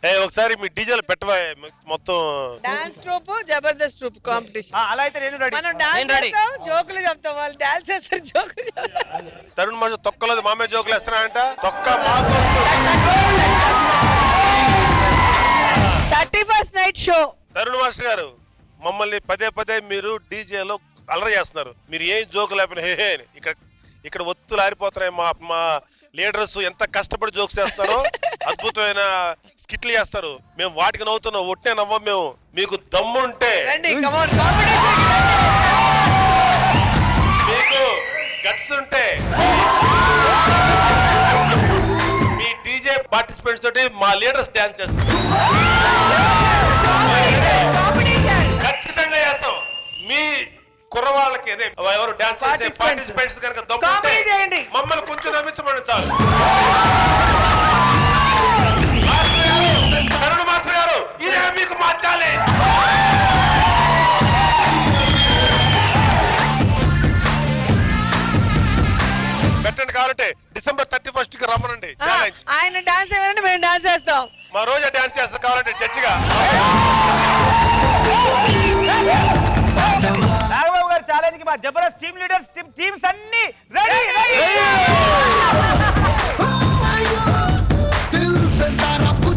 ఒకసారి మీ డీజేలు పెట్టవా మొత్తం dance troupe Jabardasth troupe competition. అలా అయితే నేను రెడీ. మనం డాన్స్ చేస్తాం, జోకులు చెప్తాం, వాళ్ళు డాన్స్ చేస్తారు, జోకులు. తరుణ్ మాస్టర్ తొక్కలేదు మామే జోకులు వేస్తున్నాడంట. తొక్క 31st night show. Tarun master గారు మమ్మల్ని పదే మీరు డీజేలో అలర చేస్తున్నారు. మీరు ఏం జోకు లేకపోయినా హే ఇక్కడ ఒత్తులు ఆరిపోతున్నాయి. మా లీడర్స్ ఎంత కష్టపడి జోక్స్ చేస్తారో, అద్భుతమైన స్కిట్లు చేస్తారు. మేము వాటికి నవ్వుతున్నాం, ఒట్టే నవ్వం మేము. మీకు దమ్ముంటే, మీకు గట్స్ ఉంటే మీ డీజే పార్టిసిపెంట్స్ తోటి మా లీడర్స్ డాన్స్ చేస్తారు. ఖచ్చితంగా చేస్తాం. మీ కుర్రవాళ్ళకి ఎవరు డాన్స్ చేసే పార్టిసిపెంట్స్ కనుక దమ్ముంటే మమ్మల్ని కొంచెం నవ్వించమని చాలు. తరుణ్ మాస్టర్ గారు ఇదే మీకు మార్చాలి. పెట్టండి, కావాలంటే డిసెంబర్ 31st కి రమ్మనండి. ఆయన డాన్స్ ఏమంటే మేము డాన్స్ చేస్తాం. మా రోజా డాన్స్ చేస్తాం కావాలంటే జడ్జిగా. నాగబాబు గారు ఛాలెంజ్ కి మా జబర్దస్త్ టీమ్ లీడర్స్ టీమ్స్ అన్ని రెడీ.